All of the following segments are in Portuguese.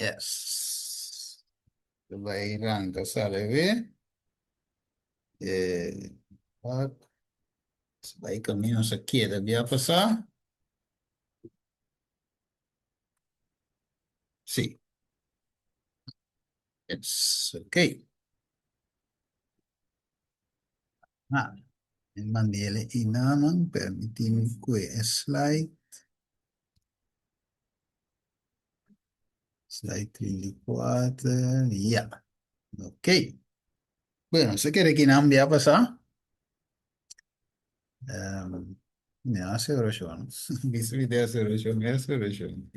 Yes. Vai ranka salve. Eh, ah, vai caminho aqui, devia passar? Sì. Yes. Ok. Ah, il manuele in mano, permettimi qui slide. Slide 34. Ya. Ok. Bueno, se quiere que cambie a pasar. Me hace oración. Mis videos de oración, me hace oración.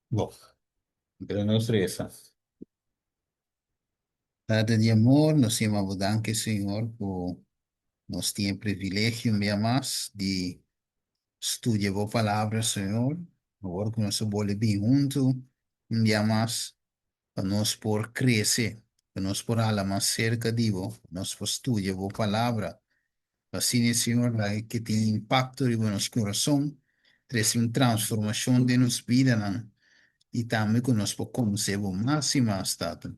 Bom, pero não estressa. Padre de amor, nós temos danke, Senhor, por nós ter privilégio, minha mais, de estudar a palavra, Senhor. Agora que nós podemos bem junto, minha mais, para nós por crescer, para nós por alma mais cerca de Deus, nós por estudar a palavra. Assim, Senhor, que tem impacto em nosso coração, traz uma transformação de nossa vida, não? E também que nós podemos ser o máximo estado.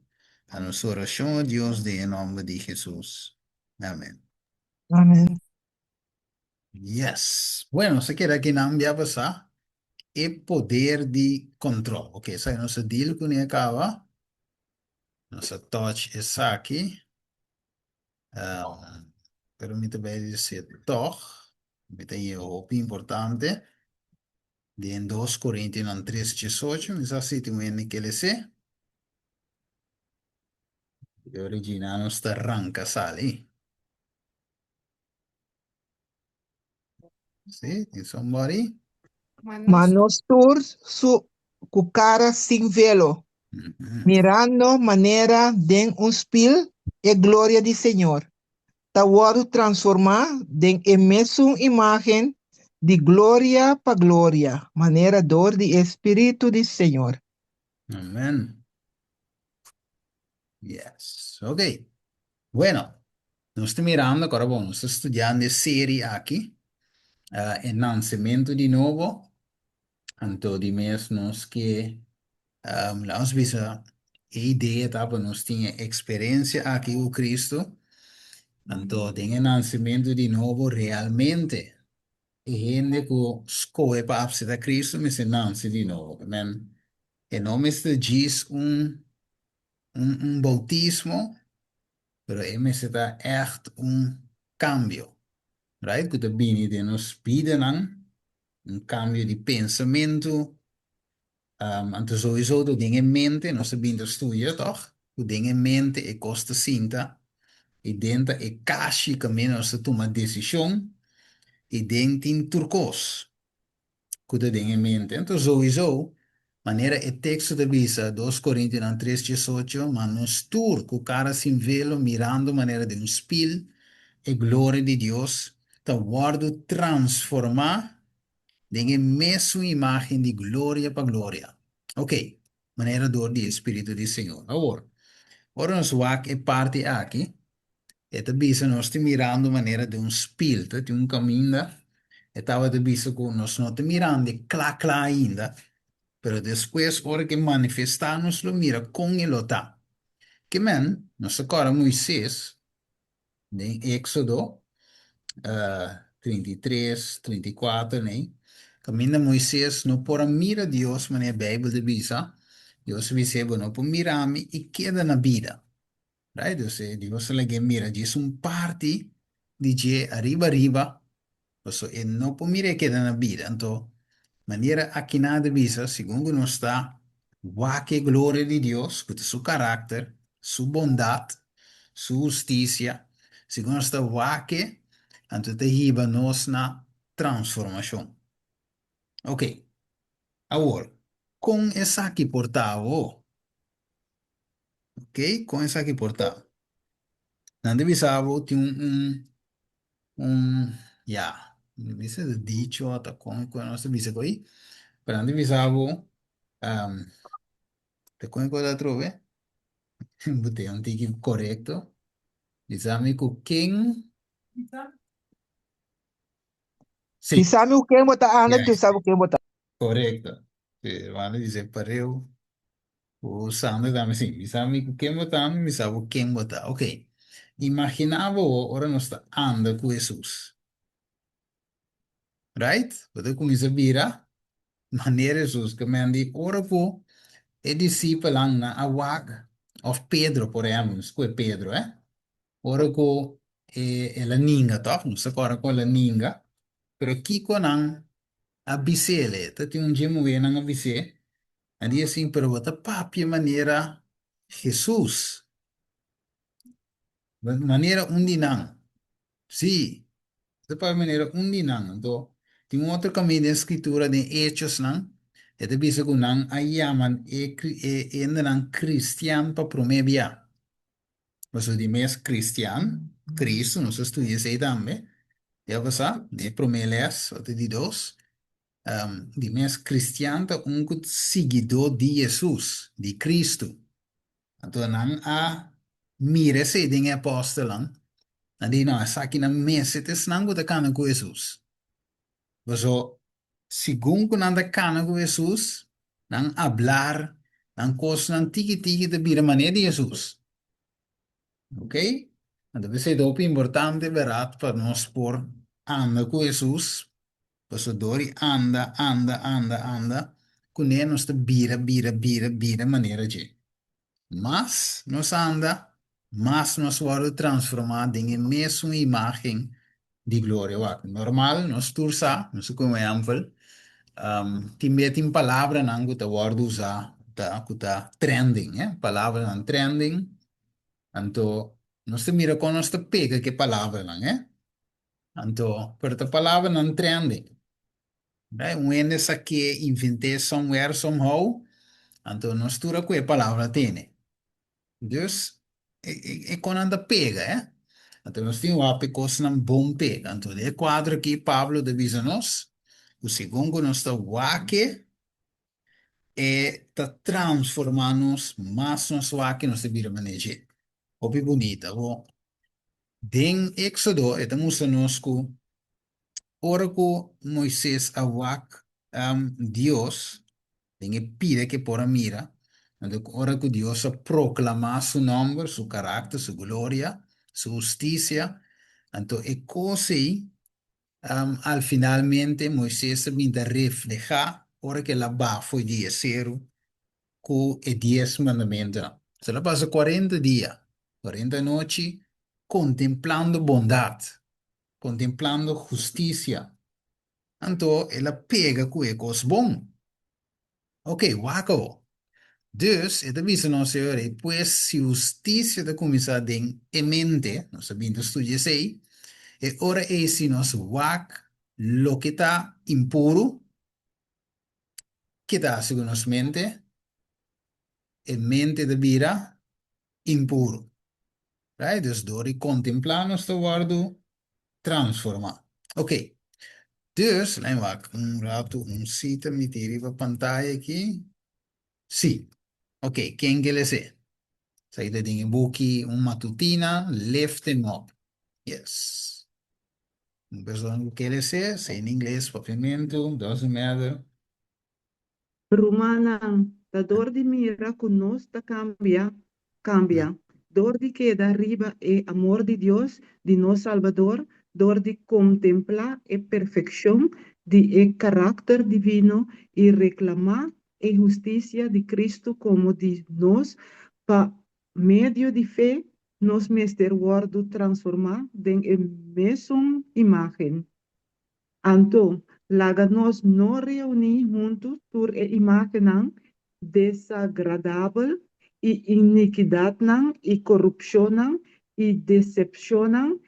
A nossa oração a Deus de em nome de Jesus. Amém. Amen. Yes. Bueno, se queda que não me passar é poder de controle. Ok, sai nossa deal com ele acaba. Nossa touch é aqui. Permite bem dizer toch. Mete aí o importante. De en 2 Corintios 3:18, mi sa siti mu que le se. De originano sta ranca sali. Sì, somebody. Manos tours cu cara sin velo, Mhm. mirando manera de un spil e gloria di Señor. Tawadu transformar de emesu imagen de gloria pa gloria, manera dor di Espíritu di Señor. Amen. Yes. Ok. Bueno, non sto mirando ancora, buono, sto studiando serie aqui. Innanzimento di nuovo. Anto di mes nos que nós visa ideia tá para nós tinha experiência aqui o Cristo. Anto tem nascimento de novo realmente. E gente que escolhe para aceitar Cristo, me se nasce de novo. Amen. E não me se diz um bautismo, pero é me se dá echt cambio. Right? Que também de nos piden cambio de pensamento. Anto sowieso dat ding in mente, non se binda studia, toch? Dat ding in mente e costa cinta. E dentro e cashi cammino se toma decisión. E dentro in turcos. Kuda ding in mente. Então, sowieso, maneira e texto de visa, 2 Coríntios 3:18, mas nos tur, com cara sem velo, mirando maneira de um spil, e glória de Deus, tá guardo transformar em mesma imagem de glória para glória. Ok, maneira do Espírito do Senhor. Agora nós vamos é parte aqui, e também nós estamos mirando maneira de um spil, de um caminho, e estava de vista com nós não estamos mirando clá ainda, pero depois, hora que manifestamos, lo mira com ele tá. Que men, nós agora Moisés, em Éxodo, 33, 34, né? Caminha Moisés não por mira Deus, mas a Bíblia diz, Deus diz, não por mirar-me e queda na vida. Right? Deus le que mira, diz parte de que arriba, e não por mirar queda na vida. Então, maneira aqui nada visa, segundo não está, que glória de Deus, com seu caráter, sua bondade, sua justiça, segundo está que então te riba nós na transformação. Ok, agora, com essa aqui portável, ok? Com essa aqui portável. Não deve saber, tem já, deve ser dicho, até com a nossa visa aí, para não deve saber, te com a trove, botei um tique correto, exame com quem, Tu sim, sabe o que botar, Ana, já tu está, sabe o que botar. correto, Vale dizer para eu, usando também sim, me sabe quem botar, me sabe quem botar. Ok. Imaginava, ora nós está anda com Jesus, right? Você começa a virar, maneira Jesus, que me andi, ora com e discípulo na awak, of Pedro, por exemplo, com Pedro, eh? Ora com e la ninga, toch? Não sei agora com la ninga, pero aqui com a abissele, tem um dia muito na abissele, ali assim, pero bota papi maneira Jesus, maneira undinang, sim, de papi maneira undinang, então, tem um outro caminho da escritura de Hechos, não? É de bisa com não, aí chamam ainda não cristiano para promebiar. Mas o de mês cristiano, Cristo, nós estudamos aí também, já você, de promeles, ou de dois, de mês cristiano, um seguidor de Jesus, de Cristo. Então, não há mira se de apóstolo, não de nós, aqui na mesa, não go cana com Jesus. Mas o segundo não da cana com Jesus, não hablar, não coisa, não tiki de bira maneira de Jesus. Ok? Deve ser dopo importante verat para nós por anda com Jesus, passadori anda, com ele nós bira maneira de. Mas nós anda, mas nós vamos transformar em a mesma imagem de glória. Normal, nós tursa, nós como exemplo, timbet em palavra não que tá word usar, tá trending, palavra não trending, então nós te mira com nós te pega que palavra não, então, per a palavra não trending, né? Um ende aqui inventei somewhere somehow, então nós tura que palavra tem. Dus, quando anda pega, Então, nós temos uma coisa não bom pega. Então, é quadro aqui, Pablo avisa nós, o segundo nós está wake, está transformando-nos, mas nós wake nós vira manejo. Opi bonita, bom. Den Éxodo, estamos nós com, ora com Moisés a wake, Deus, tem pide que por mira, então, ora que Deus a proclamar su nombre, su carácter, su gloria, su justicia, então, é coisa aí, al finalmente Moisés vinha reflejar, ora que lá ba foi dia zero, com os 10 mandamentos. Se ela passa 40 dias, 40 noites, contemplando bondade, contemplando justiça. Então, ela pega com o coisa bom. Ok, waco. Dus, het avisa nós senhor, pois se justiça da comissão em mente, nós sabemos estudar sei, e ora é se nós wak, lo que está impuro, que está segundo nossa mente, e mente de vida impuro. Right? Dus door contemplar nós guardo, transformar. Ok. Dus, lembra, wak, rato, cita, me tira para pantalla aqui. Sim. Ok, quem que ele é? Saída de um book, matutina, lift him up. Yes. Uma pessoa que ele é em inglês, papiamento, doesn't matter. Rumanan, da dor de mira conosco cambia, Mm. cambia. Dor de que da arriba é amor de Deus, de nosso Salvador, dor de contemplar a perfeição de e carácter divino e reclamar a justiça de Cristo como de nós, pa meio de fé, nos mester wordo transformar em a mesma imagem. Então, láganos nos reunir juntos por imaginar desagradável e iniquidade e corrupção e decepção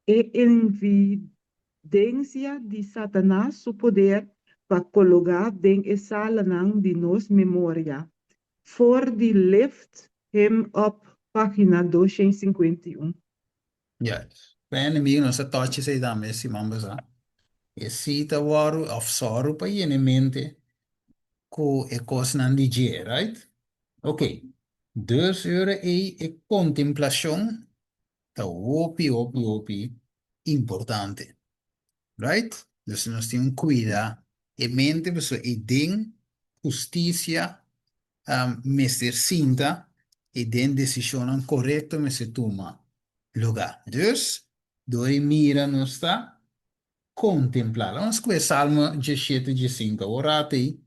e evidência de Satanás seu poder para colocar em sala de nos memória. For the lift him up, página 251. Yes. Ben, amigo, não se toche se dá messi mambasa. E cita waru of soru pa in mente ko e kos nan DJ, right? Ok. Dus ure e contemplação tá opi importante, right? Dus nós temos cuidar e mente pessoa e ding justicia, Mr. Sinta, e den decissionen correcto me se toma lugar. Dus, door mira não está contemplar. Vamos com o Salmo 17, 5. Ora aí,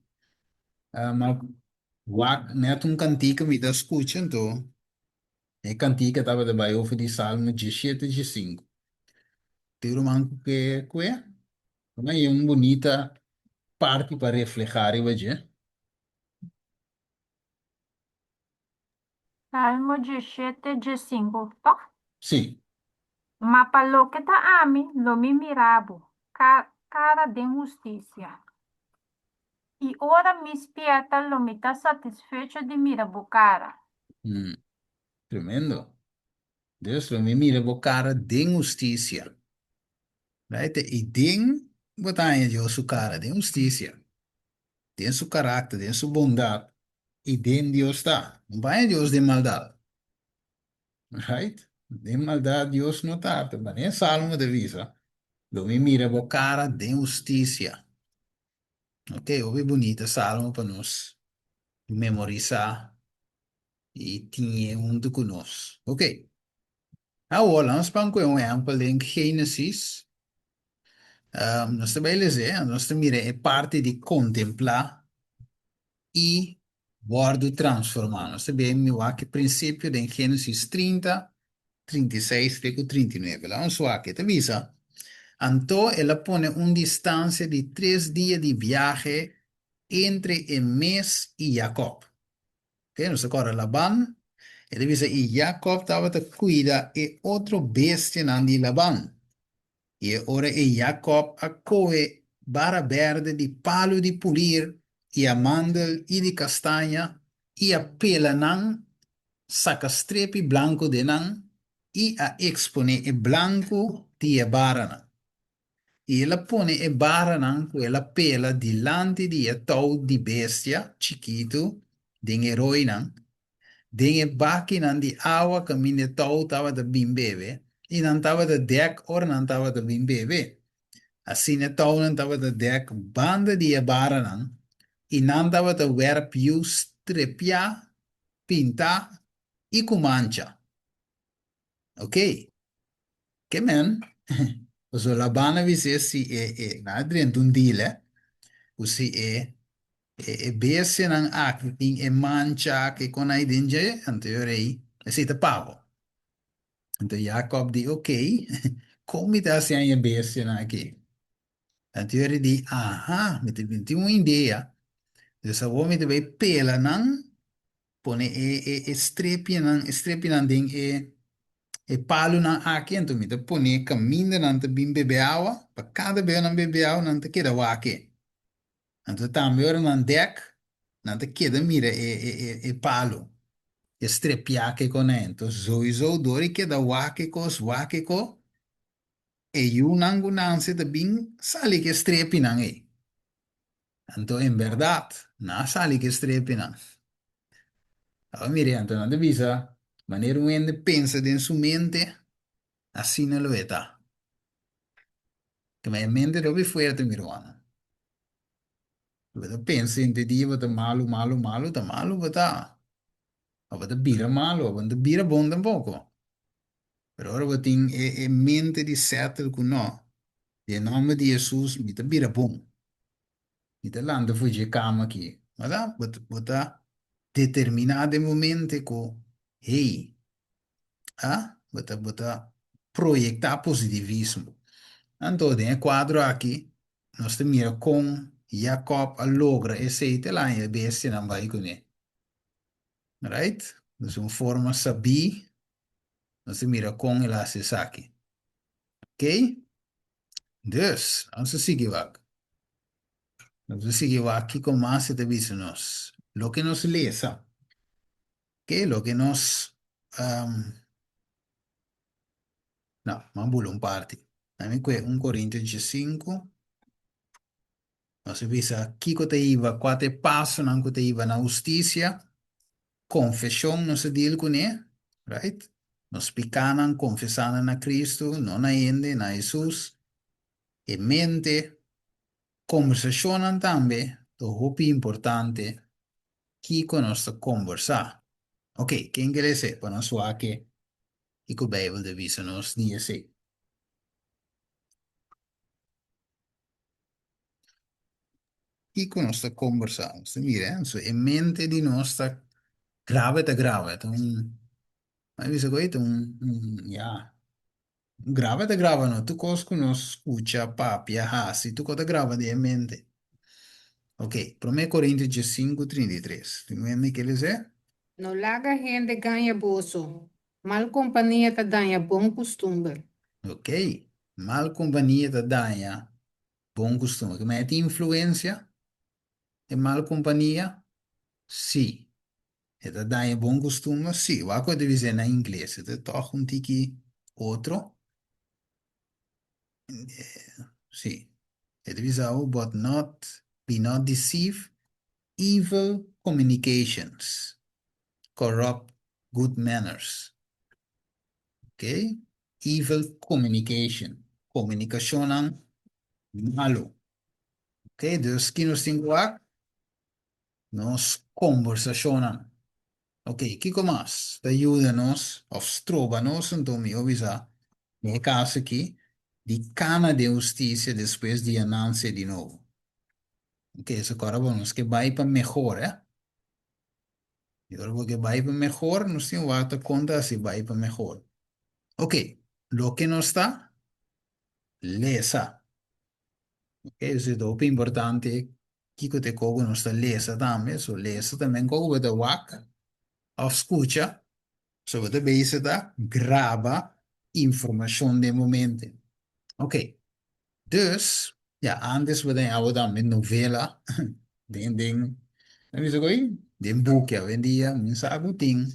mas net um cantico me dá escuta, então, é cantico estava de baixo de Salmo 17, 5. Tem um manco que é, mas é uma bonita parte para refletir, veja. Salmo 17, 5. Toh, Sim. mapaloketa ami lo mi mirabo, cara de justicia. E ora mi spieta lo mi tá satisfecho de mirabo cara. Hum, tremendo. Deus lo me mira bo cara de justiça. Right? E den botar Deus su cara de justiça. Den su caráter, den su bondade. E den Deus está. Não vai Deus de maldade. Right? De maldade Deus não está. Mas nem salmo de visa. Lo me mira bo cara de justiça. Ok? Ouve bonita salmo para nós memorizar e tinha junto conosco. Ok? Agora, vamos para um exemplo em Gênesis. Nós também dizer, nós também é parte de contemplar e guardo transformar. Nós também me que princípio de Gênesis 30, 36, 39. Lá vamos lá, que te visa. Então, ela põe uma distância de 3 dias de viagem entre o mês e Jacob. Ok, nós agora Laban, ele diz, e Jacob estava a cuidar de outro bestia de Laban. E ora e Jacob a coe vara verde de palo de pulir e a mandel e de castanha e a pela nan saca strepi blanco de nan e a expone e blanco di e barana. E ela pone e barana quella pela dilante di e tau di bestia chiquito den eroinan den e baki nan di awa camine tau tava da bimbebe e nan tava da dek or nan tava da bimbebe. Assim, então, não estava de dek banda de baranan e não estava de werp just trepia, pintar e kumancha. Ok? Que men? So la bana vi se si na drent un dile, o si bese nan ak in mancha che con ai dinge anteriorei e si te pago. Então Jacob di ok, come ta si ai bese na aqui? Anteriore di aha, mi te vinti un'idea. Dessa uomo te vai pela nan pone strepi nan ding palu nan aki ento mi te pone caminda nan te bim bebe awa pa cada bebe nan bebe awa nan te keda wake anto tambe ora nan dek nan te keda mira palu strepi ake con ento sowieso dori keda wake ko yu nangu nan se te bing sali che strepi nan anto in verdad na sali che strepi nan. Allora, mire, Antonio, divisa, maniera un pensa in sua mente, assim não lo está. Que minha mente dove fuerte miruana. Você pensa em te dia, você malo, malo, malo, tá malo, você. Ou você bira malo, ou você bira bom tampouco. Pero ora você tem mente de certo com não. Em nome de Jesus, me te bira bom. Me te landa fugir cama aqui. Mas você determinado momento com, hey, bota proyectar positivismo. Então, tem quadro aqui, nós temos com Jacob a logra esse lá e a bestia não vai com ele. Right? Nós uma forma saber, nós temos com ele a aqui. Ok? Dus, vamos seguir aqui. Vamos seguir aqui com mais de nós. Lo que nos lesa, que lo que nos não, vamos um parte. Também que 1 Coríntios 5. Nós vimos aqui que te iba, quatro passos não que te iba na justiça, confissão não se diz com ele, right? Nos picanan, confessando na Cristo, não na ende, na Jesus, e mente, conversação também, Então, é importante que conosco conversar. Ok, quem quer ser para nós falar que o Bijbel de visa nos dice. Que conosco conversamos. Mira, so, in mente di nostra grave. Então, mas isso aí, então, ja. Grave, não. Tu conosco nos escuta, papi, hasi, tu conosco grave de mente. Ok, 1 Coríntios 5:33. Tu me que eles é? No laga gente ganha bolso. Mal companhia te ganha bom costume. Ok. Mal companhia da danha, bom costume. Que mete influência e mal companhia? Sim. E da danha bom costume? Sim. Wat eu dizer na inglês? É toch um tiki outro? Sim. É dizer, but not, be not deceived, evil communications, corrupt good manners. Ok? Evil communication. Comunicação malo. Ok? Dus que nos tem que nos conversacionan. Ok, Kiko mais? Ajuda-nos, of trova-nos, então me avisa, no caso aqui, de cana de justiça depois de anúncio de novo. Ok, isso agora vamos que vai para melhor, eh? E agora porque vai para melhor, nós temos que conta se vai para melhor. Ok, lo que não está, lesa. Ok, isso é muito importante. Kiko te cogo não está lesa também, so lesa também cogo de wak, of escucha. So wat bezig daar? Graba informatie de momento. Oké, dus, ja, antes we dan met novela, ding, dan is ook den boek, ja, vendia, mensen algo ding.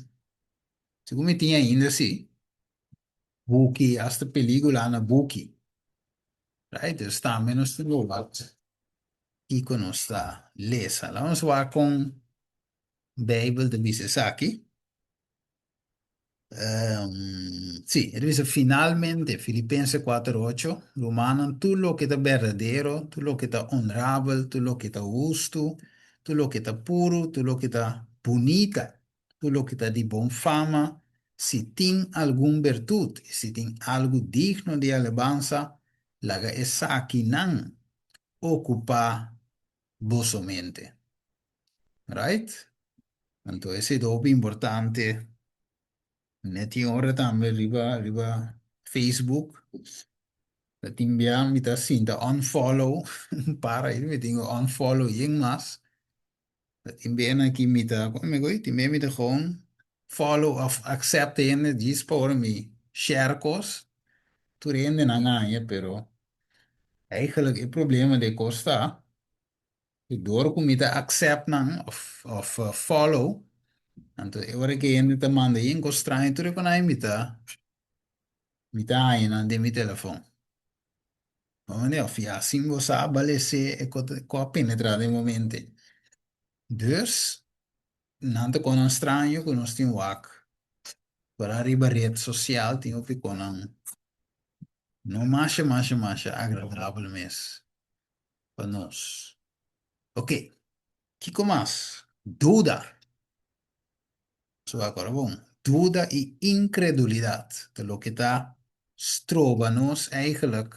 Se como tinha ainda assim, boek, as de película na boek, right? Dus daar menos te wat, e conosca lesa. Vamos lá com Bijbel de Misesaki. Sí, él dice finalmente, Filipenses 4:8, Romanos, tú lo que está verdadero, tú lo que está honorable, tú lo que está justo, tú lo que está puro, tú lo que está bonita, tú lo que está de buena fama, si tiene alguna virtud, si tiene algo digno de alabanza, la esa aquí nan ocupa vosa mente, right? Entonces es muy importante. Net die ora tambe riba Facebook. Dat timbia mita sinta unfollow. Para ini metingo unfollow yung mas. Dat timbia na ki mita ko me goi timbia mita gewoon follow of accept ene dis por mi share kos. Tu rende na ngaya pero eigenlijk het probleem de costa. Door ko mita accept nang of follow. Anto e ora che ene te manda yin ko strain tu rekonai mita aina de mi telefoon. Wanneer of ja, zien we sabale se e ko penetrare in momenti. Dus, nante con un strano con nostri wak. Para arriba rede social, tenho que com um, não macha agradável mesmo para nós. Ok, que mais? Dúvida. Só agora, bom. Dúvida e incredulidade. De lo que está trova nos eigenlijk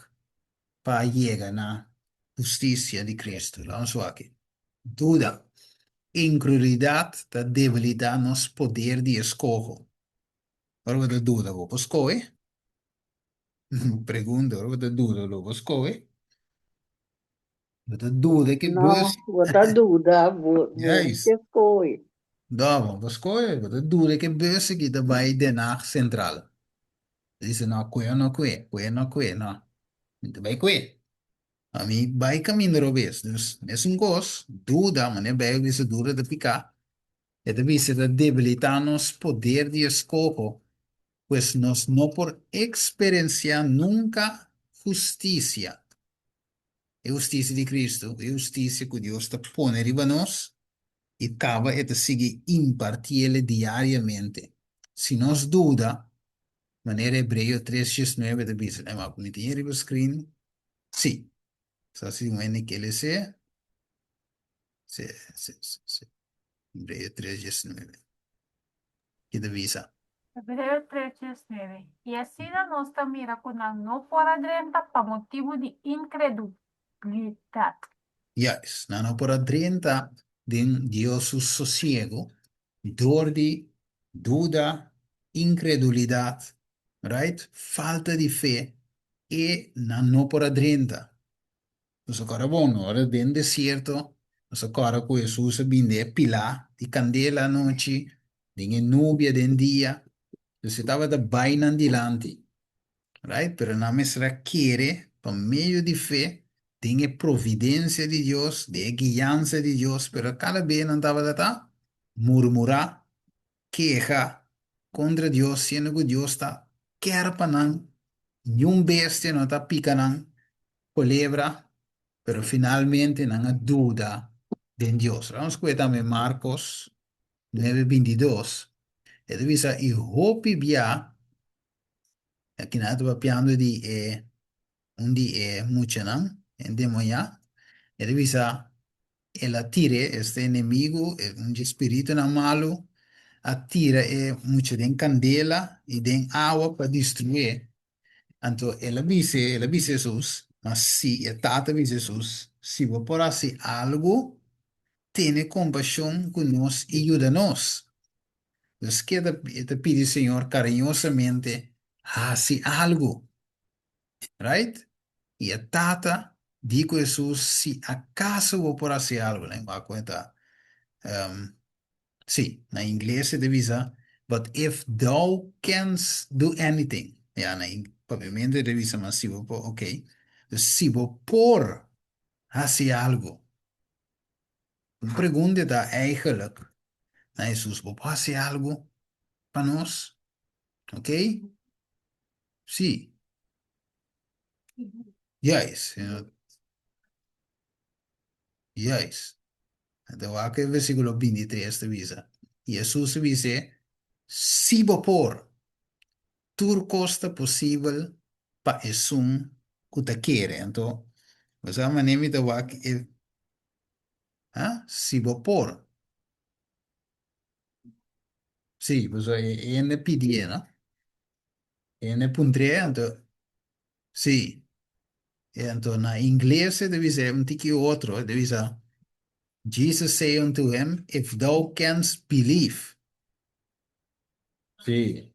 para chegar na justiça de Cristo. Vamos lá aqui. Dúvida. Incredulidade da debilidade nos poder de escolha. Agora você dúvida, vou escolher? Pergunta, agora você dúvida, vou escolher? Você dúvida que bus, No, botar dúvida, é vou isso. que foi. Dá, vamos escolher. Você dúvida que bus que vai de na central. Diz, não, não. Então vai coer. A mim vai caminho do vez. Dus, é um gosto, dúvida, mas é bem, isso dúvida de picar. É de vista de debilitar nos poder de escolha. Pues nos no por experiencia nunca justicia. Justicia de Cristo, justicia que Dios te pone arriba nos y acaba y te sigue impartible diariamente. Si nos duda, manera Hebreo 3:19 te dice, ¿me permitir arriba screen? Sí. So, si me que le sea, Sí, sí, sí, sí. Hebreos 3:19. ¿Qué divisa? Hebreu 3:19. E assim nós também não por adrenta para motivo de incredulidade. Juist. Nou, nou por adrenta din Dios su sosiego, door die duda, incredulidad, right? Falta di fe e no por adrenta. Nós agora bom, ora dentro deserto, nós agora com Jesus binde pilar di candela à noite, dinge nubia den dia, você estava da baina dilante, right? Pero na mesra quiere, por meio de fé, tem providência de Deus, de guiança de Deus, pero cada vez não estava da murmurar, queja contra Deus, sendo que Deus está quer para não, nenhum bestia não está picando, culebra, pero finalmente não há dúvida de Deus. Vamos ver também Marcos 9:22. Ele diz, e hope via, aqui nós estamos falando de onde é muito, não? Endemoniado. Ele diz, ele atira este inimigo, um espírito na malo, atira muito de candela e de água para destruir. Então, ele diz Jesus, mas se é tata de Jesus, se vou por assim algo, tenha compaixão conosco e ajuda-nos. Então, que te pede, Senhor, carinhosamente, hace algo, right? E a tata, digo Jesus, se acaso vou por assim algo, né? Vai contar. Um, sim, na inglês se divisa, but if thou canst do anything, ja, provavelmente divisa, mas se vou por, ok. Dus se vou por assim algo, uma pergunta da eigenlijk, né? Jesus, vou por assim algo para nós, ok? Sim, yes, yes. Então, aqui é o versículo 23 divisa. Jesus dice, si vou por tur costa possível pa esum kuta kere. Então, você manemi da wak e si vou por. Sì, você é NPD, né? N.3, então, sì. Então, na inglês deve ser um tique outro, deve ser Jesus say unto him, if thou canst believe. Sì.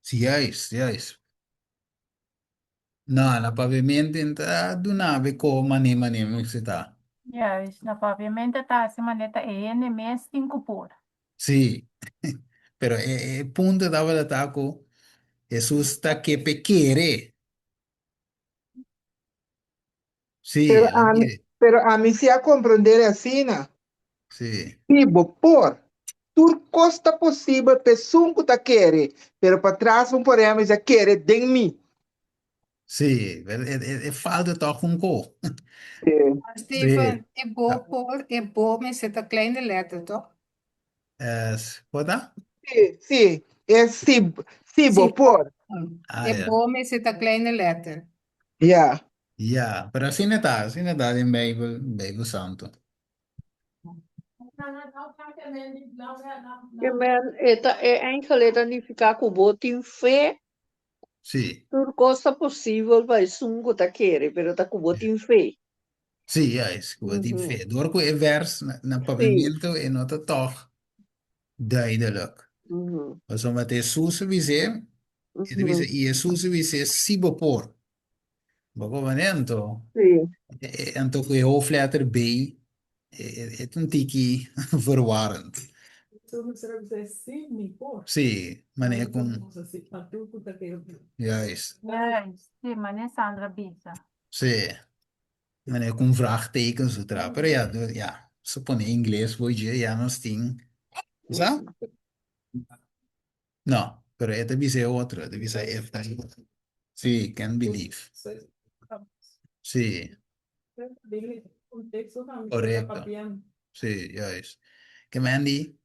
Sì, yes. No, la pavimento do nave com mani se tá. Ja, na pavimento está assim, maneta ENMS 5 por. Sì, però è punto dove l'attacco Jesus sta che pecchere. Sì, alla fine, Pero a mí se a compreender assim, né? sì, Tipo, por tur costa possível, pessoa que tá querer, pero para trás um porém já querer de mim. sì, è falta toch un po'. Sì, Steven, e bo por, e bo met zet een kleine letter, toch? Guarda? Sim, sim, é Sim, sibo, por. Ah, e ja. bo met zet een kleine letter. Yeah. Ja, però sì ne dà in Bijbel Santo. Amen. É enkele ni ficar com botin fé, Sì, tudo costa possível vai sungo ta querer, pero ta com botin fé. sì, ja, is goed in Uhum. fe. Door quel vers na Sim. pavimento e nota toch duidelijk. Uhum. Maar zo met Jesus we zeggen, Uhum. Jesus we zeggen, sibo por. Bagomento. Sim. En toch je hoofdletter B, het een tikkie verwarrend. Sì, ma ne con... Juist. Ja, sim, mané Sandra Bisa. Sì, ma ne con vraagtekens zodra. Però ja, ja, suppone in inglês voi je, ja, non sting. Sa? No, pero esta dice otro, dice if. Sì, can believe. Sì, correcto. Sì, juist. Que Mandy,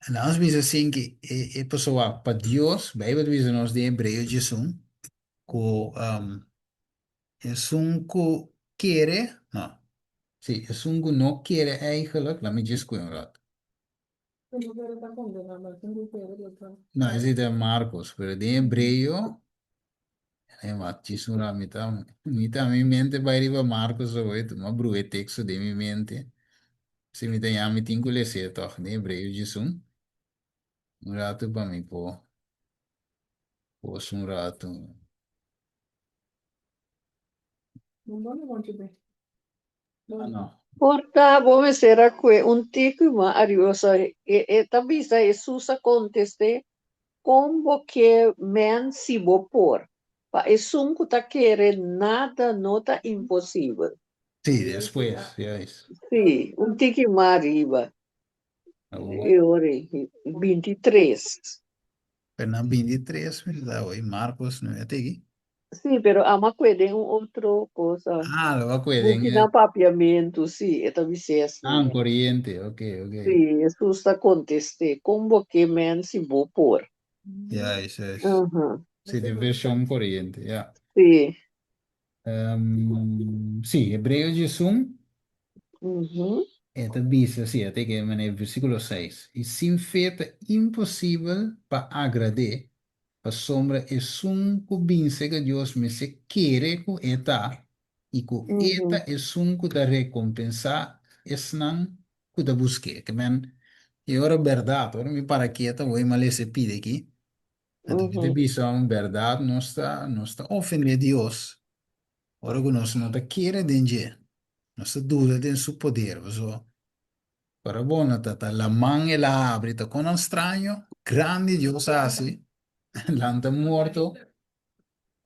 en als we ze zien que pessoa para Dios, Bijbel we ze nos de Hebreu Jesus, co es un co quiere, no. Sí, es un que no quiere eigenlijk, laat me just een rato. No, es de Marcos, pero de hebreo, wat is un mita mi mente vai riba Marcos hoy, tu ma brue texto de mi mente. Se mi tem mi tinko lese toch, de hebreo Jesus. Un rato para mi un rato. Ah, no. Porta, bome será que un tico ma ariosa e tabisa e susa conteste como que men si por. Pa e sunku ta quere nada nota impossível. Sí, después, ya es. Sì, un tico ma arriba. Oh. E ore 23. Pero na 23, ¿verdad? Hoy Marcos, no ya te aquí. Sì, però ama quede un altro cosa. Ah, lo va a cuidar. Bukina papiamento, sì, e tabisa Ah, un assim. corriente, ok, ok. Sì, e susa conteste como que men si por. Ya, eso es. Aham, Sí, de versión corriente, ya. sì. Sí, Hebreo Jesús, Uhum, esta dice así, até que en el versículo 6. Y sin fe imposible para agradar, para sombra es un cubinse que Dios me se quiere con esta, y con esta uhum, es un que da recompensa, es nan que da busque, que men, y ahora verdad, ahora mi paraqueta voy mal se pide aquí. Entonces, de uhum, visión, verdad, no está ofendiendo a Dios. Ahora que no te quiere danger, no se duda de su poder. So, para bueno, tata, la mano e la abre, con un extraño, grande Dios así, lanta muerto.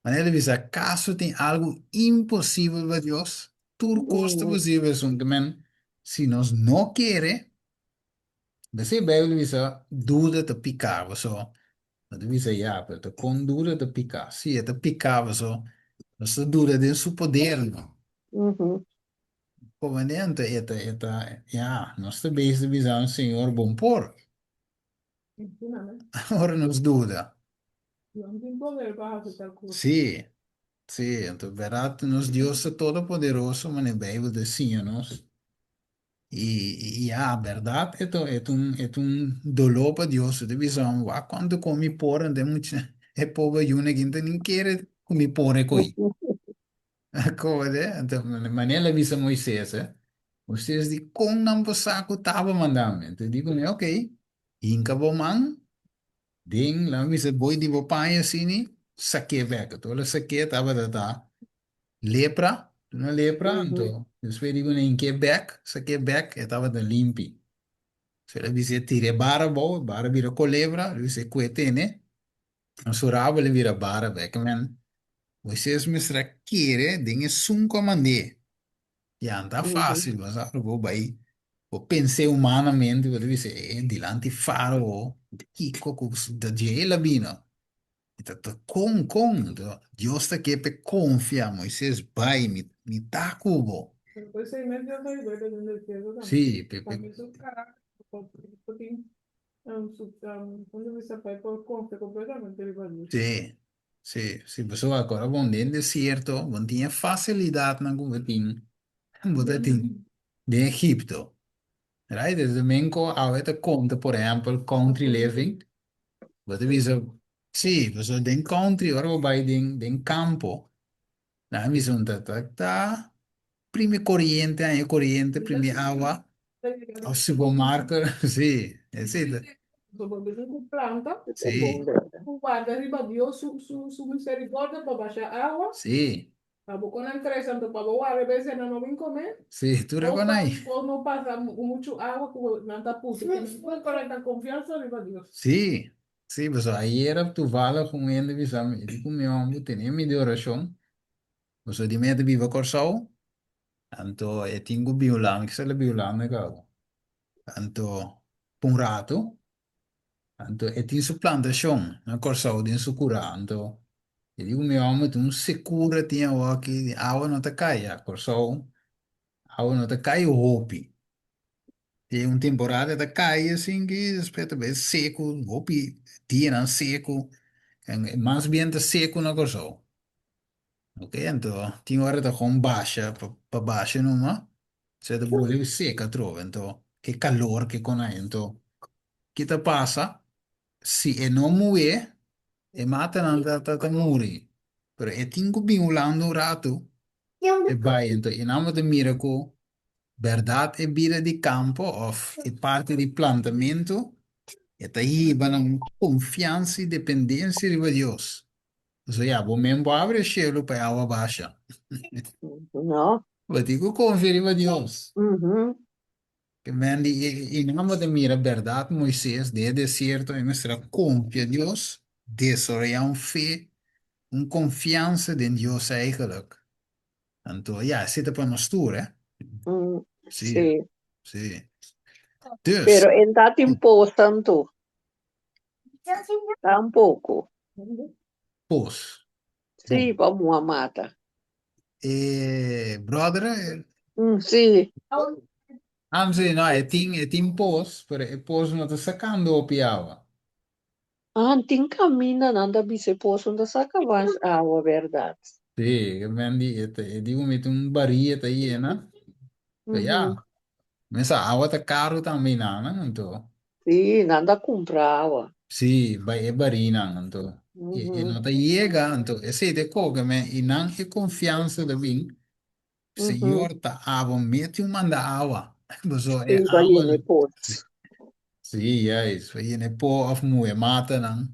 Manera de ¿acaso tiene algo imposible para Dios? Tu costa uhum, posible es un que, men, si nos no quiere, de Biblia dice, duda te picaba, so. Dat dice ja, pero te con duda te pica. Sí, te picaba, so. No se duda de su poder, no. uhum, Conveniente, ja, no está bezig visão, Senhor, bom por. Ahora nos duda. Sí, sí, entonces, verdad, nos Dios es todopoderoso, mas en Bíblia decíanos. Y ya, verdad, es un dolor para Dios, de visão. Quando come por, de mucho, é pobre, e uma que não quer comer por, é coi. Como, né? Então, maneira avisa Moisés, Moisés diz, com não saco tava mandamento. Eu digo, né, ok. Inca bo man, ding, lá avisa boi de bo pai assim, saque weg. Então, ela saque tava da lepra, na lepra, uhum, então, depois digo, né, inque back, saque back, e tava da limpi. Se ela avisa tire bara vira colebra, ela avisa cuete, né? Não surava, ele vira bara, back, man. Moisés me querer, dinhe sunco mandé. Ya, está uhum, fácil, mas algo vai. Eu pensei humanamente, eu disse, dilante faro, que coco da gela bina. Então, então, Deus está aqui para confiar, Moisés, vai, me dá cubo. Sim, Pepe. Sim, sim, sim, pessoal, agora, bom, dentro do deserto, bom, tinha facilidade na governinha, de Egipto. Right? Dus de winkel altijd komt, por ejemplo, country living. Wat we zo, sí, pues den country, ora bij den campo. Na mi son prime corriente, corriente, prime agua, al supermercado, sí, sí, sí, sí, sí, tú reconoces. Sí, sí, pues ahí era tu vala con él de visam, y digo, mi hombre, tenía mi de oración, pues di me de viva corso, tanto e tengo biolano, que se le biolano, cago, tanto, un rato. Tanto, e tin su plantação, na corção, din su curanto. E digo, meu homem, tu não se cura, tinha aqui, a água não te cai, a corção, a água não te cai, o hopi. Tem uma temporada que cai, assim, que respeita bem seco, hopi, tinha não seco, mais bem tá seco na corção. Ok, então, tinha hora de com baixa, para baixa, não é? Se de bolle seca trova, então, que calor que con hai, então, que te passa, se e não moer, e mata não tá morrer. Pero e tingo bem um rato, e vai, então, e não de miracle, verdade é vida de campo, of é parte de plantamento, e tá aí, uma confiança e dependência de Deus. Então, já, bom mesmo abre o cielo para a água baixa. No? Eu digo, confia em Deus. Mhm. Que vem e nada de mira verdade, Moisés, de deserto, e nuestra confia em Deus, desarrollar fé, confiança em Deus eigenlijk. Então, ja, zit op een stoel, hè? Mm, Sim, sì, sim. pero Dus, è andato in tanto, tampoco. pos, Sì, bom. vamos amata. Brother, Sì, anzi, no, é tim pos, pero é pos não está sacando o piava. anting cammina nanda bi se posso da sacavas a verdade. Sim, que vem de, digo, met baria aí, né? Mhm. Ja, mas a água tá caro também, né? Então. Sì, nanda comprava. Sí, vai é barina, então. E Mhm. não tá chega, então, esse de coga, mas e não é confiança de mim. Mhm. Senhor tá água, mete uma da água. Mas é Sì, vai água, ne né? pots. Sim, é isso. E ne pô of moe mata, não.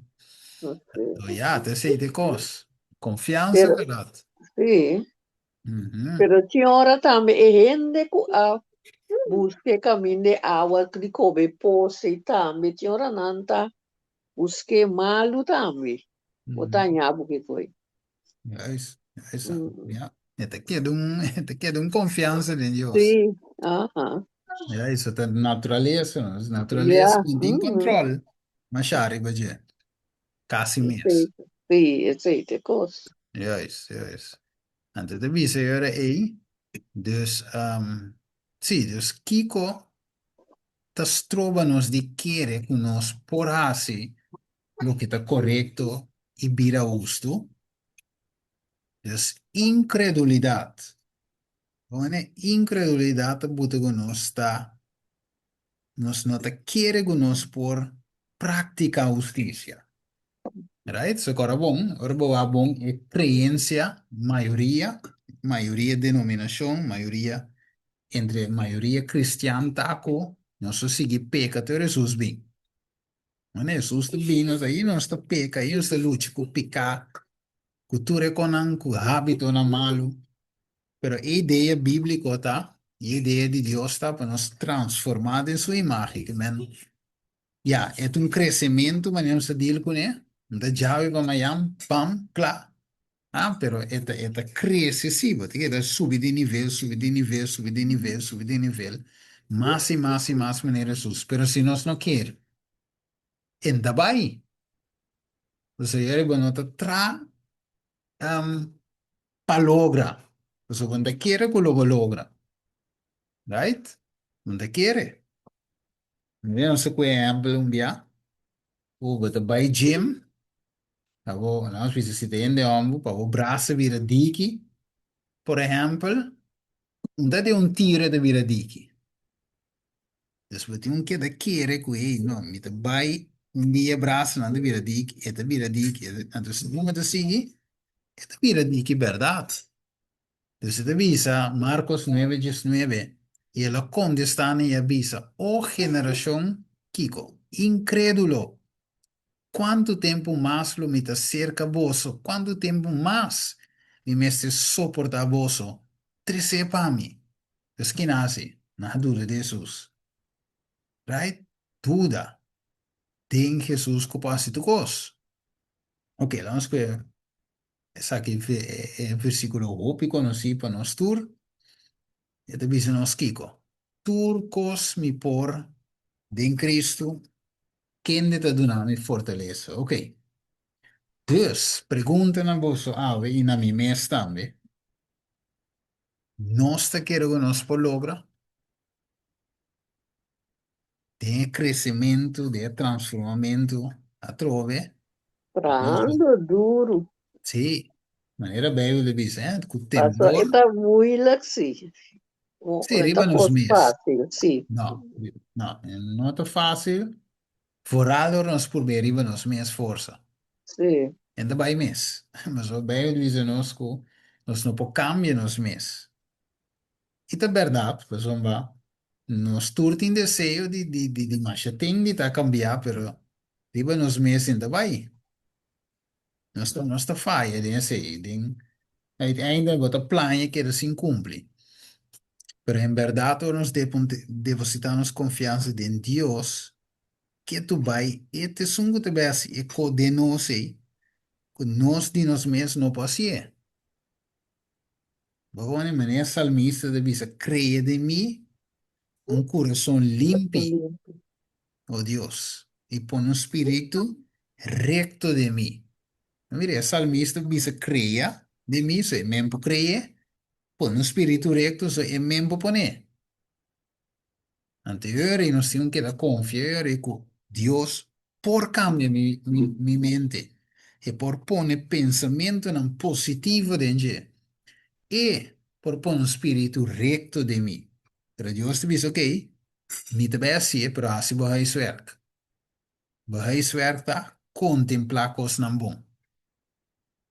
Então, Sì. ja, te sei de cos. Confiança, Pero, verdade. sì, Uhum. pero tinha ora também e rende ku a busque cammino de água di cobe posse também tinha ora nanta busque malu também. Uhum. Botanya buke foi. É isso. Ja. Te queda confiança em Deus. Sì, aha. É isso, tá natureza, né? Natureza Yeah. não tem controle. Mas já arriba já. Casi mês. Sì, sì, sì, te cos. Juist, juist. En dat is er één. Dus, sim, dus Kiko, tas trova nos de querer que nos por assim, lo que está correcto e vira justo. Dus incredulidade.One incredulidade buta que nos está, nos nota querer que nos por prática justiça. Right? So, agora bom é crença, maioria denominação, maioria entre maioria cristã taco, nós só sigue peca te Jesus bem. Não é Jesus bem, nós aí nós está peca, aí nós está lute com pecar, cultura com hábito na malo, pero a ideia bíblica tá, a ideia de Deus tá para nos transformar em sua imagem, que men, ja, é crescimento, mas não se deal com ele, da jave para mayam, pam, claro. Ah, pero esta cresce, sim, porque ela sube de nível, sube de nível, sube de nível, sube de nível, mais e mais e mais maneira sus. Pero se nós não quer, ainda vai. Você é bueno, tá um, palogra. Você quando quer, que lo logra. Right? Quando quer. Não sei qual é exemplo um dia. O bota vai gym, abo, nós precisamos de ombro, para o braço vira diki, por exemplo, um de tiro de vira diki. Dus wat een keer dat keren kwe no met de bij die braço na de vira dik et de vira dik en dus nu met de sigi et de vira dik verdad. Dus het avisa Marcos 9:19 y la condestana y avisa oh generación Kiko incrédulo quanto tempo más lo mita cerca vosso quanto tempo más mi mestre soporta vosso trece pami dus que nasce na dura de Jesus right duda tem Jesus capacitados. Ok, vamos ver. Essa aqui é versículo 8 conheci para nós tur. E te diz nos Kiko. Turcos mi por de Cristo, quem te dona mi fortaleza. Ok. Dus, pergunta na vosso ave e na mi mes também. Nós te quero que nós por logra. Tem crescimento, de transformamento a trove. Prando duro. Sim. Maneira bem, ele diz, com Passou, temor. está muito assim. Sim, Tá riba nos fosse mês. fácil, sim, Não, não, não é tão fácil. Vooral nós por ver riba nos mês força. sim. Ainda vai mês. Mas o bem diz nós que nós não podemos cambiar nos mês. E é verdade, pessoal, nós todos temos desejo de mais tem de tá cambiar, pero riba nos mês ainda vai. Nós tá falha, de sei, ainda bota plano que assim cumpre. Pero em verdade, nós depositamos confiança em Deus, que tu vai, e te sungo te vai assim, e de nós, que nós de nós mesmos não podemos. Bom, maneira salmista de dizer, creia de mim, um coração limpo, oh Deus, e põe um espírito recto de mim. Mire, salmista diz, creia de mim, se mesmo creia, põe um espírito recto, se é mesmo põe. Anterior, e nós temos que dar confiar e que Deus, por cambiar minha mente, e por pôr pensamento não positivo dentro, e por pôr um espírito recto de mim. Pero Deus te diz, ok, me também assim, pero assim vai isso werk. Vai isso werk, tá? Contemplar coisas não bom.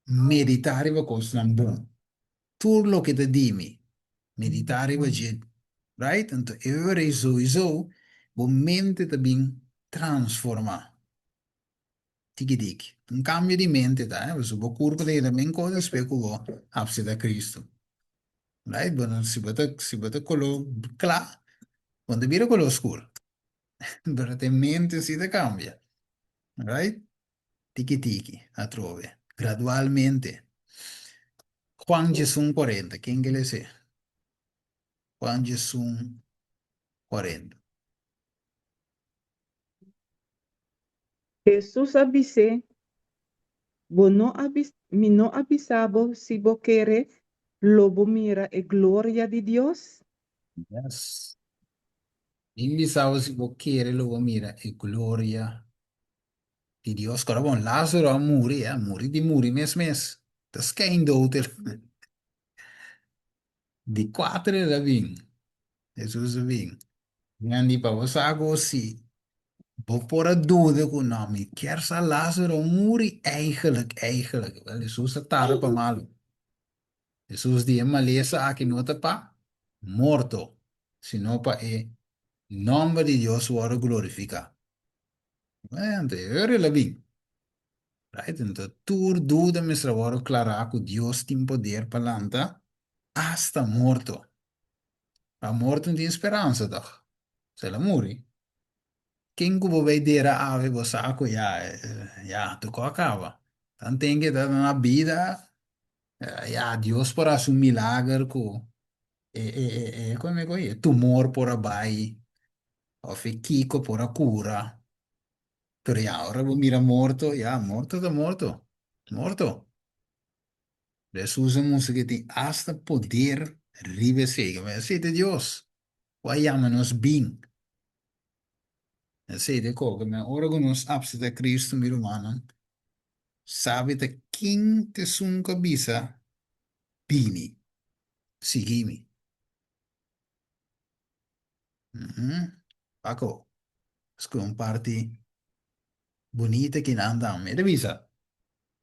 Meditar em coisas não bom. Tudo o que te dime, meditar em jeito. Right? Então, eu é sowieso, o mente também transformar. Tiki-tiki. Um cambio de mente, tá? Você vai curva de também coisa especulou, apse da Cristo. Right? Bueno, se você colou claro, quando vira color escuro, pero te mente se te cambia. Right? Tiki-tiki, a trove. Gradualmente. Juan Jesús 40, quem que ele é? Juan Jesús 40. Jesús avise, mi no avisabo si vos querés, lobo mira e gloria de Dios. Yes. Invisavo se você querer, lo mira, e glória de Deus. Agora, bom, Lázaro a morrer de morrer mes. Das quem doutor. De quatro era vim. Jesus vim. Nandi para você agora se vou pôr a dúvida com o nome. Quer sa Lázaro morrer eigenlijk. Wel, Jesus está para malo. Jesus die maleza aqui não está para morto. Sino para e nome de Deus ora glorificar. Anterior era vim. Right? Então, tu dúvida me trabalho claro que Deus tem poder para lançar hasta morto. A morte não tem esperança, doch. Se ela morre, quem que vai ver a ave, você sabe, já, tu acaba. Então, tem que dar na vida, já, Deus para um milagre, como é que é? Tumor por abaixo, ou kiko por a cura. Pero ya, ahora mira morto, ya, morto está morto. Morto. Jesús é música que tem hasta poder ribesegue. Mas sei de Deus. Vai chama-nos bem. Sei de coca, mas ora que nos apse de Cristo, meu irmão, sabe de quem te sun cabeça, bini, seguime. Paco, es que un parte bonita que andamos. Me revisa.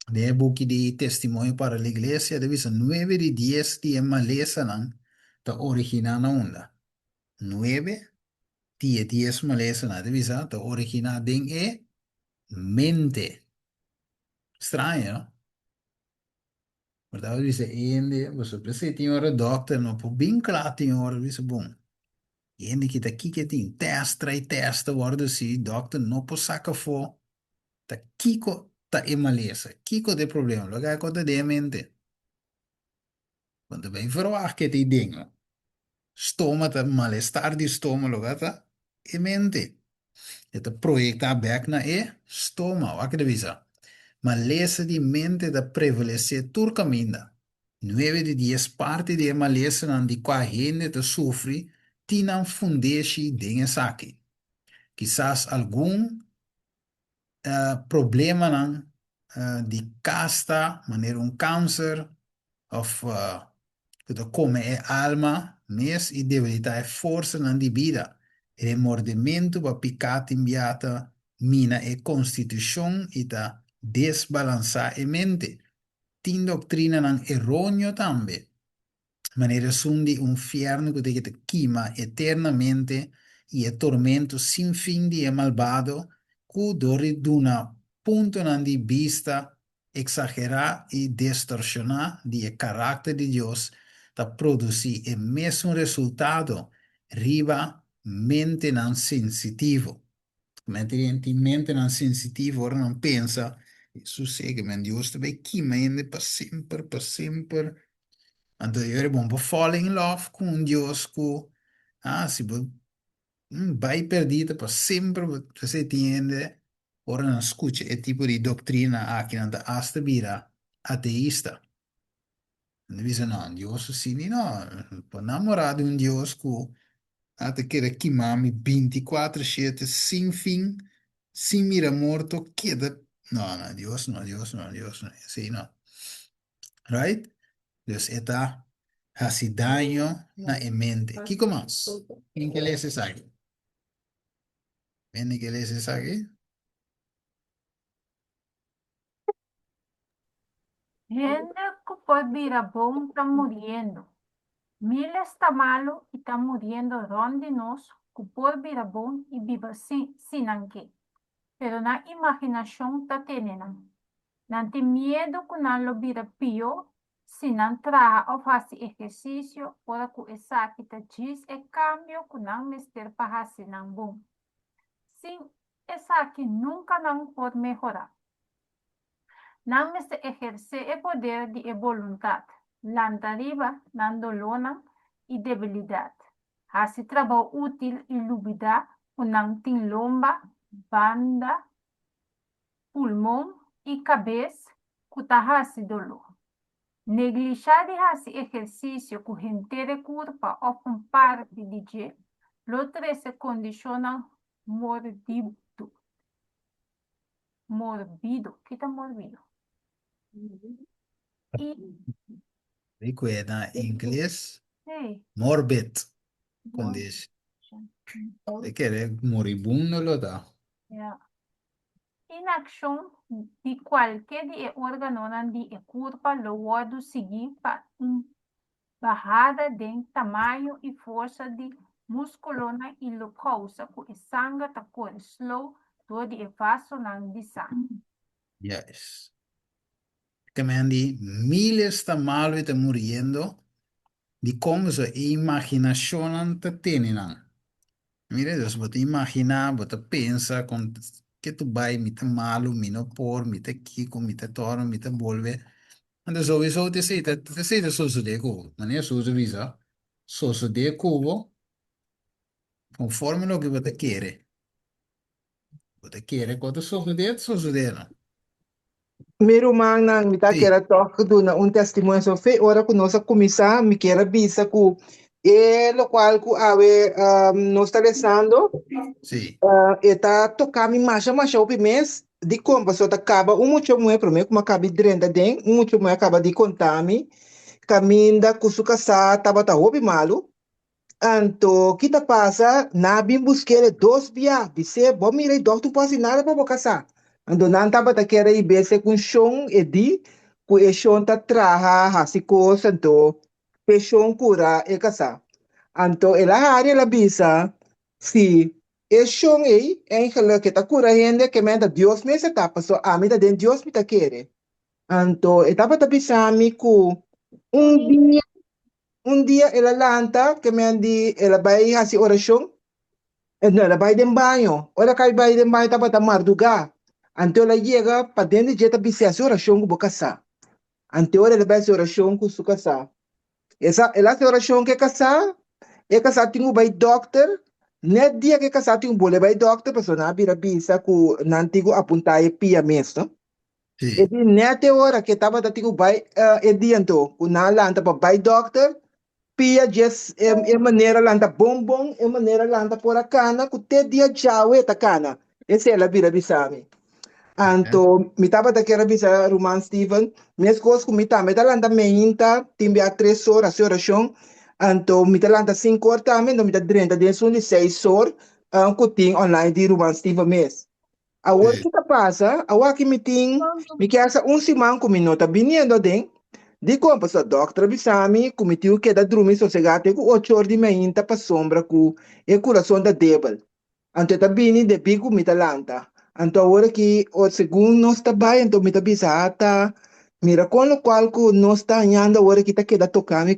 De book de testimonio para la iglesia, revisa 9 de 10 de maleza, ta original na onda. 9 die het is malesa na de visa, de origina ding e mente. Estranho, no? Verdade, dice, ende, você precisa ter uma doctor, não, por bem claro, tem hora, dice, bom. Ende que daqui que tem testa e testa, worden se, doctor, não pode sacar for, tá kiko, tá e malesa, kiko de problema, logo é conta de mente. Quando bem verwacht que tem ding, stoma, tá malestar de estômago, logo tá e mente. Het project back na e stoma, wat que visa. Maar lezen die mente da privilege turcaminda. 9 de 10 parte de uma lezen aan die qua gente te sofre, tinam fundesi dingen saki. Quizás algum problema de casta, maneira um câncer, of Então, como é alma, mes e debilidade é força na de vida. Remordimento para picate imbiata, mina é constituição e da desbalançar a mente. Tin doutrina nan errôneo também. Maneira sundi um inferno que te queima eternamente e é tormento sem fim de é malvado, que dori duna punto nan di vista exagerar e distorsionar de é caráter de Deus da produzir o mesmo resultado riba mente non sensitivo. Mente non sensitivo, ora non pensa, isso segue, men Deus também queima ainda para sempre. Então, eu era bom para fall in love com um Deus se vai perdida para sempre, você entende? Ora não escute, é tipo de doutrina aqui não da hasta vira ateísta. Não diz não, Deus assim, não, para namorar de um Deus que até querer queimar-me 24/7, sem fim, sem mira morto, queda. Não, não, Deus não, Deus não, Deus não, assim não. Right? Dus está hace daño na mente. ¿Qué más? ¿En qué lees aquí? ¿En qué lees aquí? Gente que pode virar bom está morrendo. Mil está malo e está morrendo ronde nós, que pode virar bom e viva sem que. Pero na imaginação está tendo. Não tem medo que não lo vira pior, se não traga ou faz exercício, ora que essa que te diz é cambio que não mister para fazer não bom. Sim, essa que nunca não pode melhorar. Não mister exercer o poder de vontade. Lanta riba, não dolona e debilidade. Assim trabalho útil e lúbida, que não tem lomba, banda, pulmão e cabeça, que está dolor. Neglijar de fazer exercício com inteira curva ou com parte de dia, outra se condiciona morbido. Morbido. O que é morbido? E, Recuerda, em inglês, sim, morbid, quando morbido. diz. É que é moribundo, lo dá. Yeah. Inação de qualquer órgão de curva, lo pode seguir para barrada de tamanho e força de musculona e lo causa que o sangue está correndo slow, todo o vaso não de sangue. Yes. Também miles está malo e está morrendo de como a imaginação está tendo. Mira, dus você imagina, você pensa com que tu vai, me tá malo, me não por, me tá kiko, me tá toro, me tá bolve. Então, sowieso, te sei de soso de cubo. Mania soso visa, soso de cubo, conforme lo que você quer. Você quer, quando soso de, não. Miro man nang mita Sim, kera toque do na un testemunho so fe ora ku nosa kumisa mi kera bisa ku lo qual ku ave no está rezando sim, eta tocar mi masha opi mes di compa so ta acaba um mucho mue pro me kuma cabi drenda den um mucho mue acaba di contami caminda kusuka sa tabata opi malu anto kita pasa na bim busquele dos bia bise bom mire doctor pode nada para boca sa ando nan taba ta kera i bese kun shon e di ku e shon ta traha hasiko santo pe shon cura e kasa anto ela área la bisa si e shon e en que ta cura gente que manda Dios me se tapa so a mi da den Dios mi ta quere anto etapa ta bisa mi ku un un día ela lanta que me andi ela vai hasi oração no ela vai dem banho ora cai vai dem banho tapa ta marduga ante ela chega para dentro de jeta bisi hasi oração com boca sa ante ora ela vai hasi oração com suca sa ela hasi oração que casa e casa tinha vai doctor net dia que casa tinha bole vai doctor pessoa na bira bisa ku nantigo apuntar e pia mesmo e sim. di nete ora que tava da tinha vai e dianto ku na lanta para vai doctor pia just maneira lanta bombom maneira lanta por a cana que te dia jawe ta cana esse ela vira bisami Anto, mi taba da kera bisa Roman Steven, mes cos ku mita, meta landa meinta, timbe a 3 horas de oração, anto mita landa 5 horas também, no mita 30, de sun de 6 horas, ku ting online di Roman Steven mes. A hora Sì. que tá passa, a hora que me ting, me quer essa semana com minuto, biniendo den, di compa sa doctor bisami, comitiu que da dormir sossegado, com 8 horas de meinta pa sombra, ku e coração da devil. Anto tá bini de bico mita lanta. Anto agora que o segundo não está bem, então mita bisata. Mira, com o qual que não está andando agora que tá queda tocando.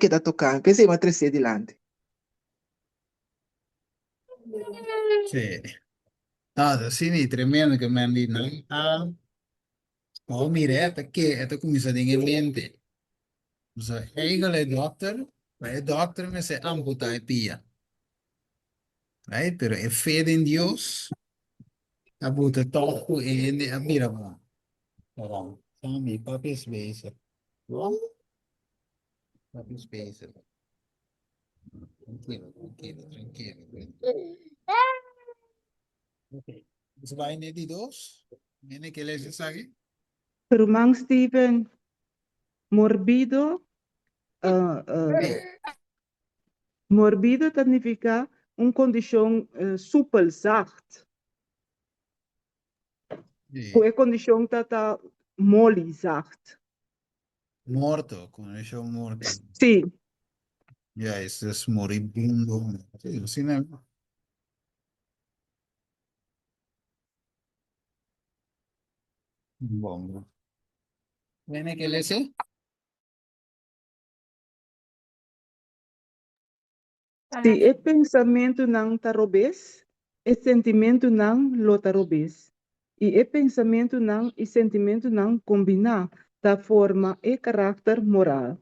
Pensei uma terceira dilante. Sì. No, sì, tremendo che mi hanno detto, no? Ah, oh, mire, perché è come se in mente. So, eigenlijk dokter, bij dokter me se amputai pia. Right? Pero e fede in Dios, abuta tofu e ne abiramo. Waarom? Sami, papi is bezig. Waarom? Papi is bezig. Tranquilo, tranquilo, tranquilo. Ok. Dus wij net die dos? Mene que les sagi? Romang Steven, morbido, ah, morbido significa uma condição super zacht. Sì. Quella condição está mole zacht. Morto, come dicevo morto. Sim, Ja, es moribundo. Sì, sì, ne. Bom. Mene que les se é pensamento não tarobês, é sentimento não lo tarobês. E é pensamento não e sentimento não combinar da forma e caráter moral.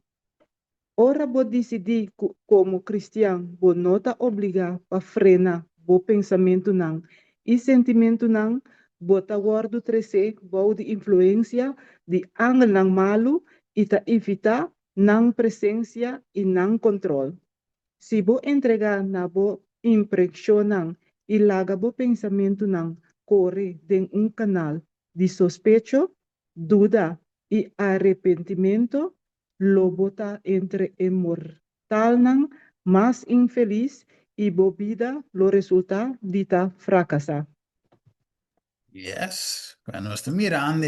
Ora vou decidir como cristiano, vou não tá obrigar a frenar o pensamento não e sentimento não, vou tá guardo trece, vou de influência de angel não malo e tá evitar não presença e não controle. Se vou entregar na bo impressão não e larga bo pensamento não, corre em canal de sospecho, duda e arrependimento, lo bota entre mortal não, mais infeliz e bobida lo resulta de ta fracassa. Yes, cuando estoy mirando,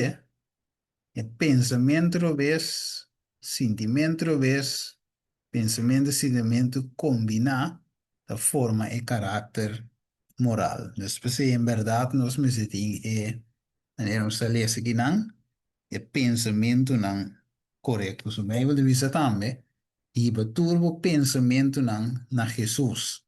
el pensamiento lo ves, sentimiento lo ves, pensamiento y sentimiento combina la forma y carácter moral. Después, si en verdad nos me sentimos, manera nos lees aquí, el pensamiento no correcto. So, mij wil de visa tambe, y beturbo pensamiento na Jesús.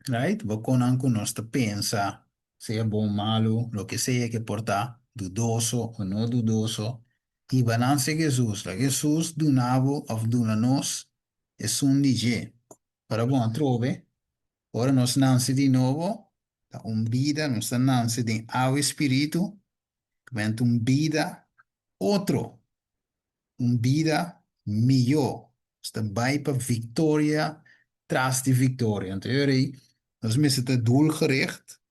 Right? Vos con nuestra pensa, sea bom, malo, lo que sea que porta, dudoso o no dudoso, y balance Jesús. La Jesús dunavo of dunanos es un DJ. Para bom, trove, ora nos nanse di nuovo, da un vida, nos nanse di ave spiritu, diventa un vida otro, un vida mio. Sta bij per victoria, tras die victoria. En teorie, nos missen het doelgericht.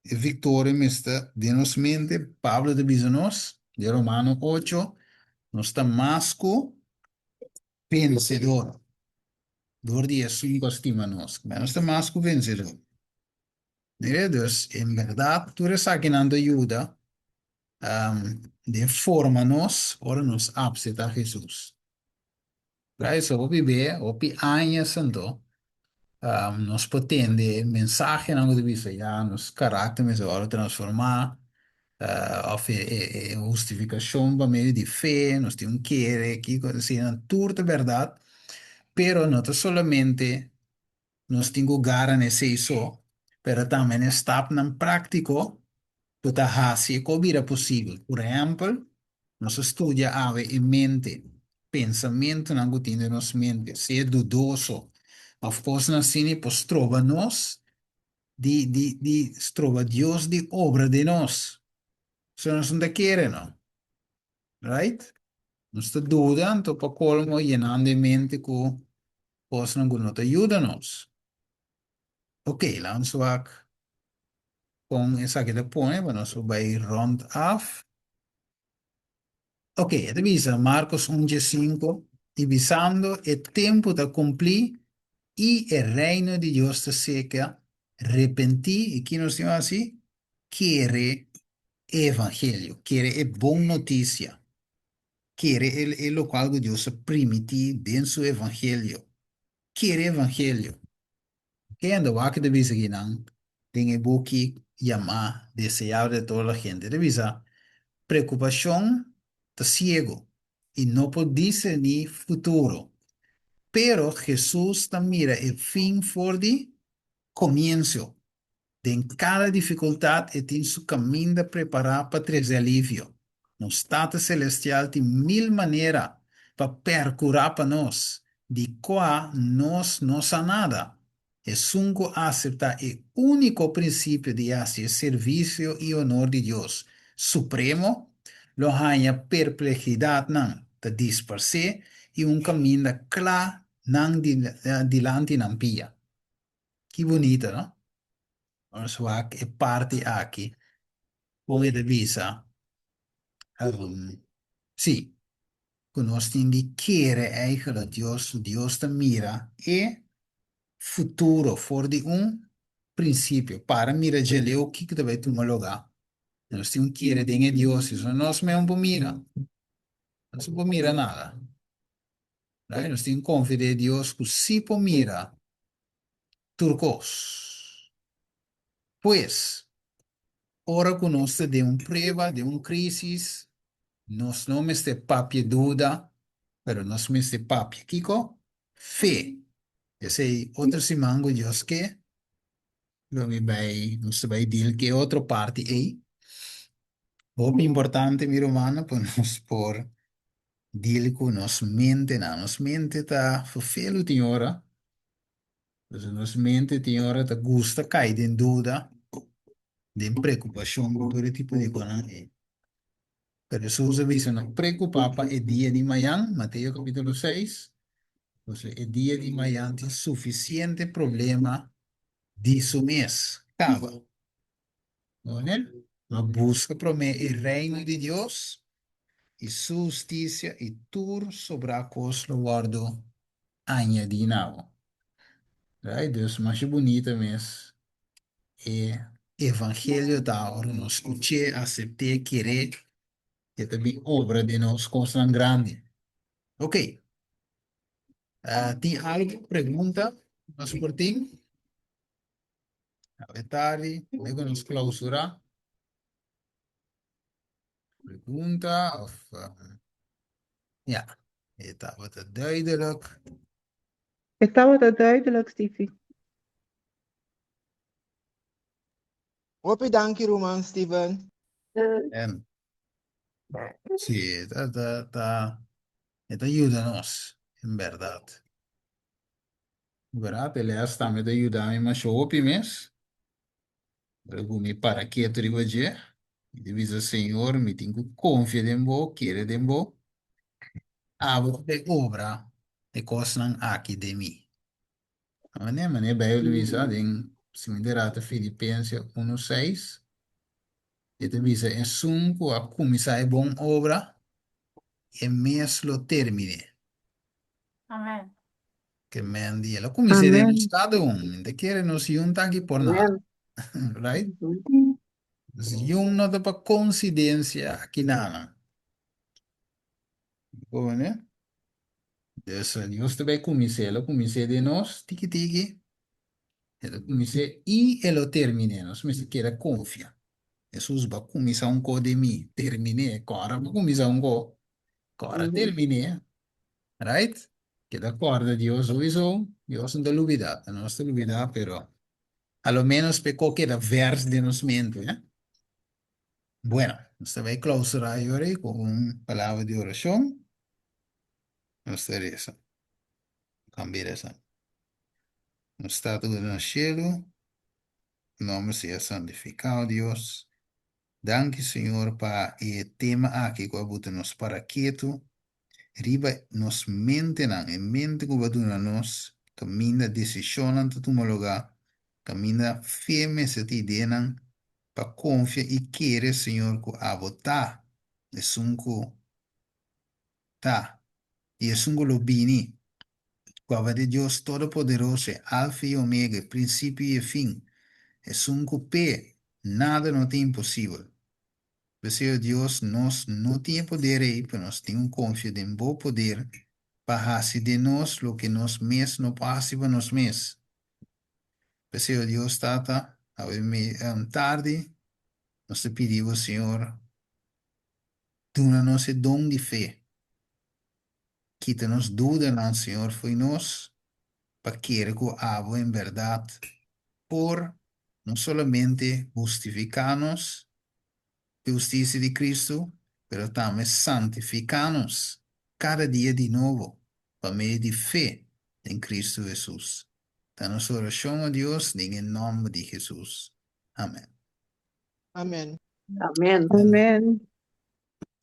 De victoria miste de nos mente, Pablo de Bisonos, de Romano 8, nos está masco vencedor. Door die es un nos. Maar nos está masco vencedor. Nee, dus in verdad, tú eres saquinando ayuda de forma nos, ora nos apseta a Jesús. Para eso, opi be, opi años santo, nos potende mensaje na de vista, ja, nos carácter me agora transformar, of justificação por meio de fé, nos tem um querer, que assim, tudo é verdade, pero não é solamente nos tem que garantir isso, pero também está na prática, para fazer o que é possível. Por exemplo, nós estudia ave em mente, pensamento não que tem nos mente, se é dudoso, of course, na cine, pues trova nós, trova Deus de obra de nós. Se nós não queremos, não. Right? Não está dúvida, então para colmo, llenando de mente com coisas que não te ajudam nós. Ok, lá vamos lá. com essa que te põe, bueno, so vai rond af. Ok, revisa Marcos 11:5, e visando o tempo da cumprir e o reino de Deus se seca, repenti, e que nós temos assim, querer evangelho, querer boa notícia, querer o local que Deus permitir dentro do evangelho, querer evangelho. Que anda va que devisa que não tem boki llamar deseado de toda a gente. Devisa preocupação está ciego e não pode discernir futuro. Pero Jesús está mira el fin for de comienzo. De cada dificuldade e tem seu caminho de preparar para trazer alívio. No Estado Celestial tem mil maneiras para percurar para nós, de qual nós não sa nada. É sungo aceitar o único princípio de hacer serviço e honor de Deus. Supremo, lo hanya perplexidade não, de disperser e caminho claro não dilante não pia. Que bonito, não? Sua é parte aqui, come divisa. Sì, conosci di chiere eigenlijk Dios te mira e futuro voor di un principio. Para mira geleu que deve tomar lugar. Nós temos que querer de Dios, isso nós mesmo não mira. Não mira nada. Right? Nós temos que confiar em Deus que se mira turcos. Pues, ora conosco de prueba, de crisis. Nós não me este papia dúvida, pero nós me este papia. Kiko? Fé. Esse aí, outro simango, Deus que, lo me vai, nos vai dir que outra parte aí. Muito importante, mi romano, por nos por dir que nos mente tá, vervelo tem hora, nos mente tem hora tá gusta, cai de dúvida, de preocupação, todo tipo de coisa. Pero Jesus avisa, não preocupava é dia de manhã, Mateus capítulo 6. Entonces, el día de mañana tiene suficiente problema de su mes. Acaba. ¿No? No busca el reino de Dios y su justicia y tur sobre cos lo guardo añadido. Right? Deus mais bonito mesmo. É evangelho da hora. Nós escutei, aceitei, querer. É também obra de nós, coisa grande. Ok. Tem algo? Pergunta? Nós por ti? Tarde, luego nos clausura. Pregunta of ja, het wordt het duidelijk. Estaba duidelijk, Stevie. Ope, dankie, Roman, Steven. En sí, het ayúdanos, en verdad. ¿Verdad? Ele está me ayudando mas opi mes. Pergunta para que tu ribaje. Divisa Senhor, me tenho confiança em vos, querer em vos. Abro de obra e cosnan aqui de mim. Mané, Bijbel divisa, den similarate Filipenses 1:6. E divisa em sunco a começar bom obra e mes lo termine. Amén. Que men dia la comecei de Amén. cada de querer nos juntar aqui por nada. Right? Yung não dá para coincidência aqui nada. Bom, né? Dus Deus também comecei de nós, tiki-tiki. Ele comecei e ele termine. Nós me queira confia. Jesus vai começar de mim. Termine. Agora vai começar agora termine. Right? Que da corda Dios sowieso. Dios não te olvida. Não te olvida, pero a lo menos pecó que da vers de nos mente, ¿eh? Bueno, nos vai clausurar ahora con palabra de oración. Nos eso. Cambiar esa. Nos está todo en el cielo. Nombre sea santificado, Dios. Danke, Senhor, para o tema aqui que você nos para quieto. Riba nos mente não, em mente que você nos caminha decisão ante tu lugar, caminha firme se te denan, para confiar y quiere, Señor, que abota. Es un que ta. Y es un que lo vini. Guava de Dios Todopoderoso, Alfa y Omega, principio y fin. Es un cupé. Nada no te imposible. Senhor Deus, nós não temos poder aí, mas nós temos confiança em bom poder para fazer de nós o que nós mesmos não passamos para nós mesmos. Senhor Deus, Tata, a tarde, nós te pedimos, Senhor, dá-nos esse dom de fé. Quita-nos dúvida, não, Senhor, foi nós, para querer que o abo em verdade, por não somente justificar-nos, justiça de Cristo, pero também santificar-nos cada dia de novo, por meio de fé em Cristo Jesus. Dá-nos oração a Deus, em nome de Jesus. Amém. Amén. Amén. Amén.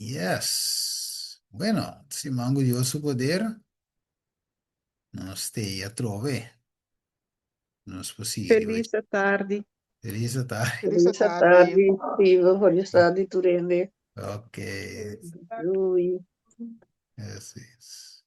Yes. Bueno, se mango Deus o poder, nós te a trove. Nós possível. Feliz tarde. Feliz tarde. Feliz Feliz tarde. tarde, Steve. Feliz tarde, Turende. Ok. Ui. Yes, yes.